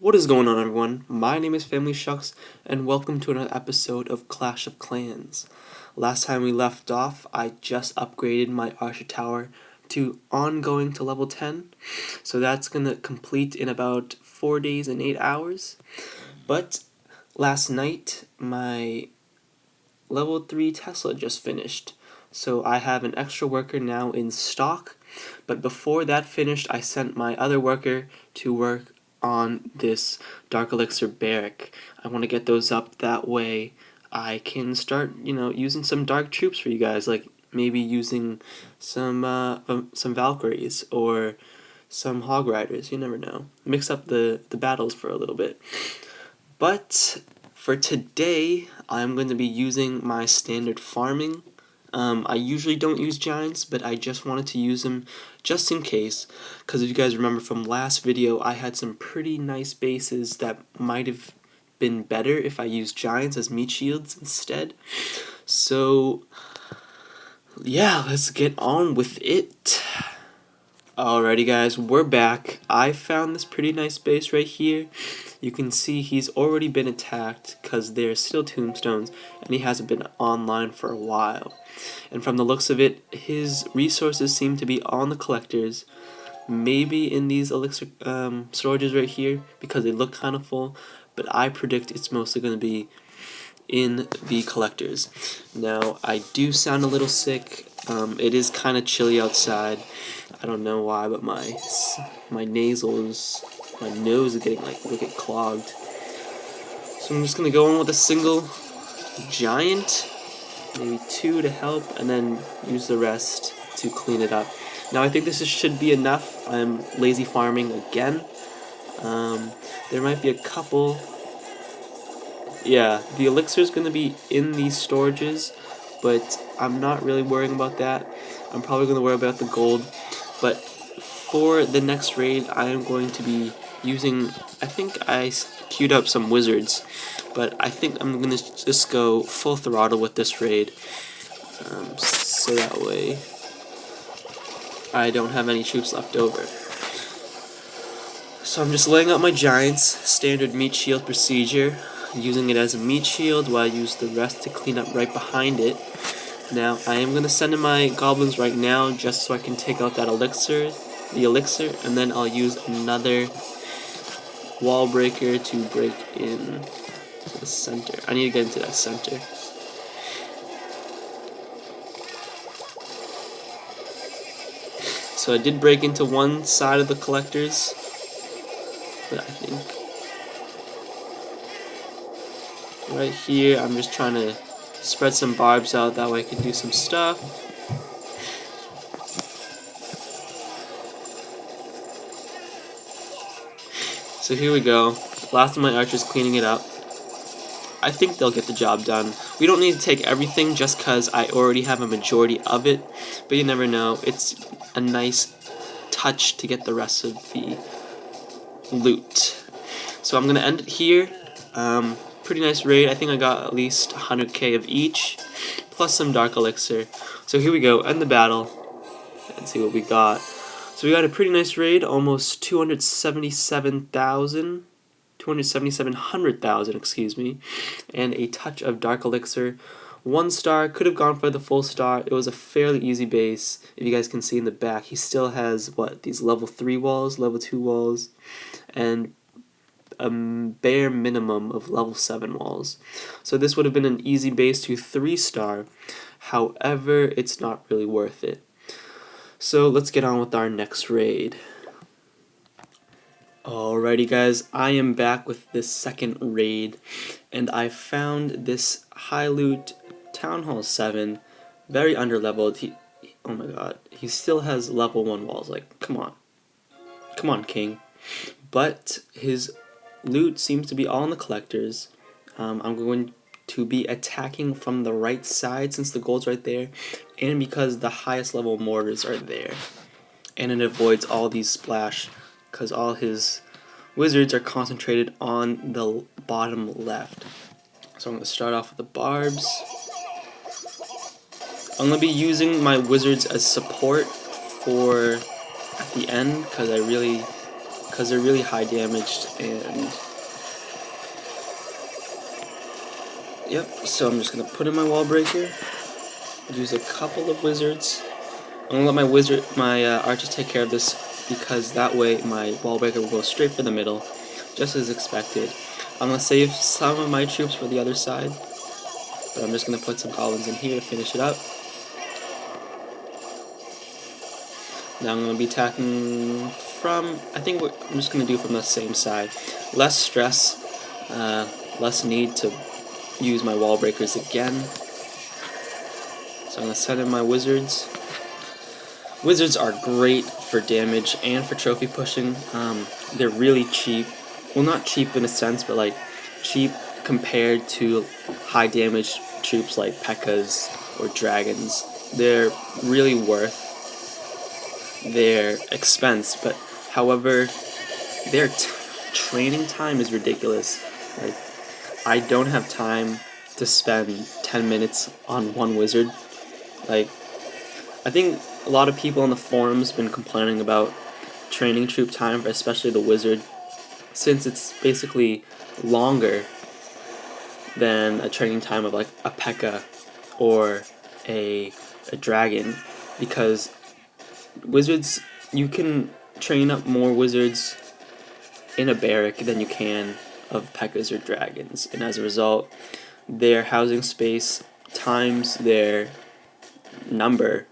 What is going on, everyone? My name is Phamily Shucks, and welcome to another episode of Clash of Clans. Last time we left off, I just upgraded my Archer Tower to ongoing to level 10, so that's going to complete in about 4 days and 8 hours. But last night, my level 3 Tesla just finished, so I have an extra worker now in stock, but before that finished, I sent my other worker to work on this Dark Elixir barrack. I want to get those up, that way I can start, using some dark troops for you guys, like maybe using some Valkyries or some Hog Riders, you never know. Mix up the battles for a little bit. But for today, I'm going to be using my standard farming. I usually don't use giants, but I just wanted to use them just in case, because if you guys remember from last video, I had some pretty nice bases that might have been better if I used giants as meat shields instead. So yeah, let's get on with it. Alrighty guys, we're back. I found this pretty nice base right here. You can see he's already been attacked because there's still tombstones and he hasn't been online for a while. And from the looks of it, his resources seem to be on the collectors, maybe in these elixir storages right here because they look kind of full, but I predict it's mostly going to be in the collectors. Now, I do sound a little sick. It is kind of chilly outside. I don't know why, but my nasals, my nose is getting look clogged. So I'm just gonna go in with a single giant, maybe 2 to help, and then use the rest to clean it up. Now I think this should be enough. I'm lazy farming again. There might be a couple. Yeah, the elixir is gonna be in these storages, but I'm not really worrying about that. I'm probably gonna worry about the gold. But for the next raid, I am going to be using, I think I queued up some wizards, but I think I'm going to just go full throttle with this raid, so that way I don't have any troops left over. So I'm just laying out my giants, standard meat shield procedure, using it as a meat shield while I use the rest to clean up right behind it. Now, I am going to send in my goblins right now just so I can take out that elixir, and then I'll use another wall breaker to break in the center. I need to get into that center. So I did break into one side of the collectors, but I think right here I'm just trying to spread some barbs out, that way I can do some stuff. So here we go. Last of my archers cleaning it up. I think they'll get the job done. We don't need to take everything just because I already have a majority of it, but you never know. It's a nice touch to get the rest of the loot. So I'm going to end it here. Pretty nice raid. I think I got at least 100k of each, plus some dark elixir. So here we go, end the battle, and see what we got. So we got a pretty nice raid, almost 277,000, excuse me, and a touch of dark elixir. 1 star, could have gone for the full star. It was a fairly easy base. If you guys can see in the back, he still has, these level 3 walls, level 2 walls, and a bare minimum of level 7 walls. So this would have been an easy base to 3 star. However, it's not really worth it. So let's get on with our next raid. Alrighty guys, I am back with this second raid, and I found this high loot Town Hall 7, very underleveled. Oh my god, he still has level 1 walls, come on. Come on, king. But his loot seems to be all in the collectors. I'm going to be attacking from the right side since the gold's right there, and because the highest level mortars are there. And it avoids all these splash because all his wizards are concentrated on the bottom left. So I'm going to start off with the barbs. I'm going to be using my wizards as support for at the end because I really because they're really high damaged. And yep, so I'm just gonna put in my wall breaker, use a couple of wizards. I'm gonna let my archers take care of this, because that way my wall breaker will go straight for the middle, just as expected. I'm gonna save some of my troops for the other side, but I'm just gonna put some goblins in here to finish it up. Now I'm gonna be attacking from, I think I'm just gonna do from the same side. Less stress, less need to use my wall breakers again. So I'm gonna set in my wizards. Wizards are great for damage and for trophy pushing. They're really cheap. Well, not cheap in a sense, but like cheap compared to high damage troops like P.E.K.K.A.s or dragons. They're really worth their expense, but however, their training time is ridiculous. Like, I don't have time to spend 10 minutes on one wizard. Like, I think a lot of people on the forums been complaining about training troop time, especially the wizard, since it's basically longer than a training time of like a P.E.K.K.A. or a dragon, because wizards, you can train up more wizards in a barrack than you can of P.E.K.K.A.s or dragons, and as a result, their housing space times their number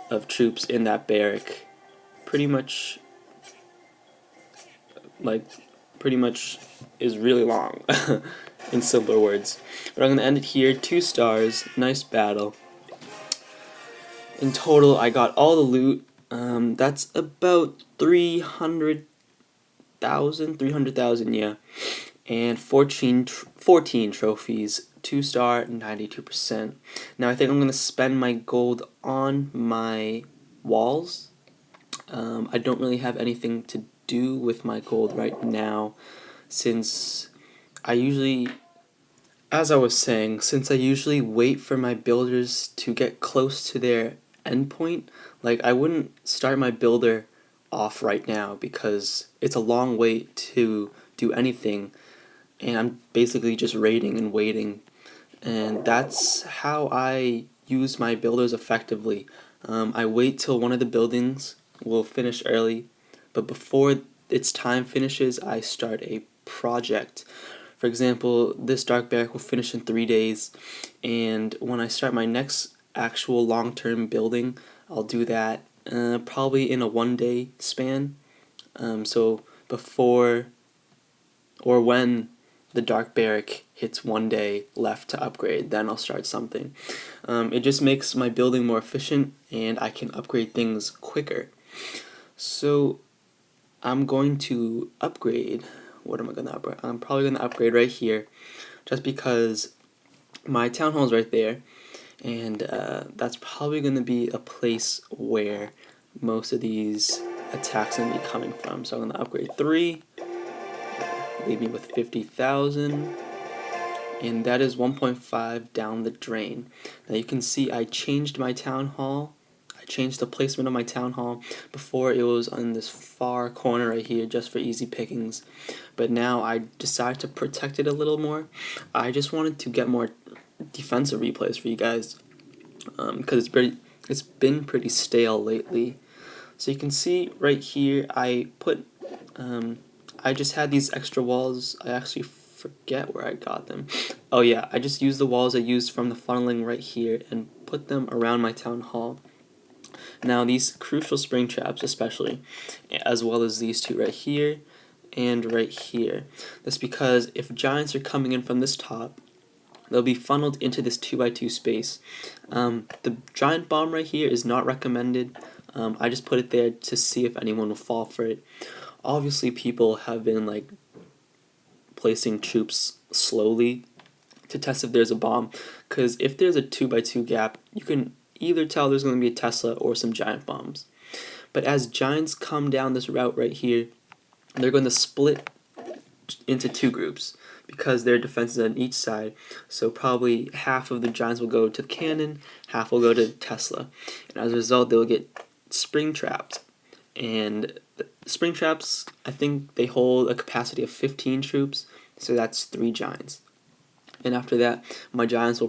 of troops in that barrack pretty much is really long. In simpler words. But I'm going to end it here. 2 stars. Nice battle. In total, I got all the loot. That's about 300,000, yeah. And 14 trophies. 2-star, 92%. Now I think I'm going to spend my gold on my walls. I don't really have anything to do with my gold right now, since I usually wait for my builders to get close to their endpoint. Like, I wouldn't start my builder off right now because it's a long wait to do anything, and I'm basically just raiding and waiting. And that's how I use my builders effectively. I wait till one of the buildings will finish early, but before its time finishes, I start a project. For example, this dark barrack will finish in 3 days, and when I start my next actual long-term building, I'll do that probably in a 1-day span. So before or when the dark barrack hits 1 day left to upgrade, then I'll start something. It just makes my building more efficient, and I can upgrade things quicker. So I'm going to upgrade. What am I going to upgrade? I'm probably going to upgrade right here, just because my town hall is right there, and that's probably going to be a place where most of these attacks are going to be coming from. So I'm going to upgrade 3, leave me with 50,000, and that is 1.5 down the drain. Now you can see I changed my town hall. I changed the placement of my town hall. Before it was on this far corner right here just for easy pickings, but now I decided to protect it a little more. I just wanted to get more defensive replays for you guys, because it's been pretty stale lately. So you can see right here I just had these extra walls. I actually forget where I got them. Oh yeah, I just used the walls I used from the funneling right here and put them around my town hall. Now these crucial spring traps especially, as well as these two right here and right here. That's because if giants are coming in from this top, they'll be funneled into this 2x2 space. The giant bomb right here is not recommended. I just put it there to see if anyone will fall for it. Obviously people have been like placing troops slowly to test if there's a bomb, because if there's a 2x2 gap, you can either tell there's going to be a Tesla or some giant bombs. But as giants come down this route right here, they're going to split into 2 groups because their defenses on each side. So probably half of the giants will go to the cannon, half will go to Tesla, and as a result they'll get spring trapped, and spring traps, I think they hold a capacity of 15 troops, so that's 3 giants. And after that, the giants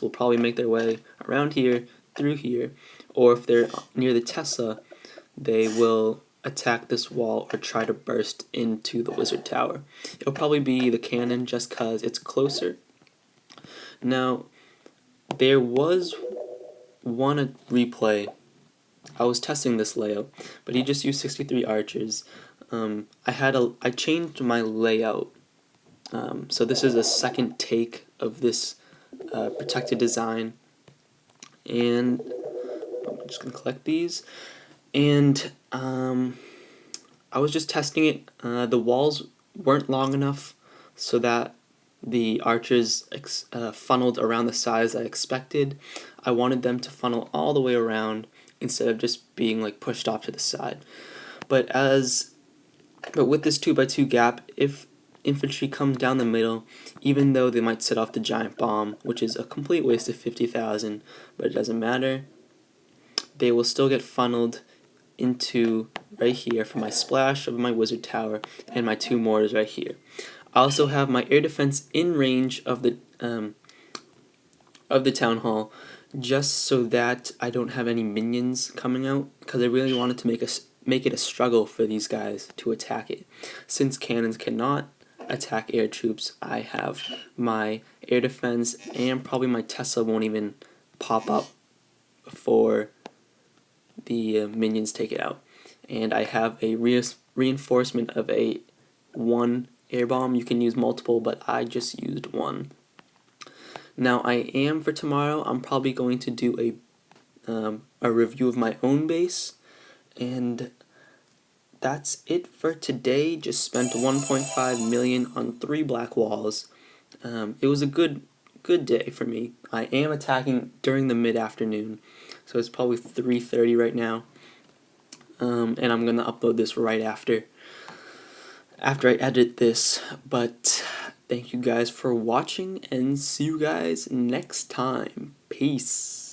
will probably make their way around here, through here, or if they're near the Tesla, they will attack this wall or try to burst into the wizard tower. It'll probably be the cannon just because it's closer. Now, there was one replay. I was testing this layout, but he just used 63 archers. I changed my layout. So this is a second take of this protected design, and I'm just gonna collect these. And I was just testing it. The walls weren't long enough so that the archers funneled around the size I expected. I wanted them to funnel all the way around instead of just being like pushed off to the side. But with this 2x2 gap, if infantry comes down the middle, even though they might set off the giant bomb, which is a complete waste of 50,000, but it doesn't matter, they will still get funneled into right here for my splash of my wizard tower and my 2 mortars right here. I also have my air defense in range of the town hall, just so that I don't have any minions coming out, because I really wanted to make it a struggle for these guys to attack it. Since cannons cannot attack air troops, I have my air defense, and probably my Tesla won't even pop up before the minions take it out. And I have a reinforcement of a 1 air bomb. You can use multiple, but I just used 1. Now for tomorrow, I'm probably going to do a review of my own base, and that's it for today. Just spent 1.5 million on 3 black walls. It was a good day for me. I am attacking during the mid-afternoon, so it's probably 3:30 right now. And I'm gonna upload this right after I edit this. But thank you guys for watching, and see you guys next time. Peace.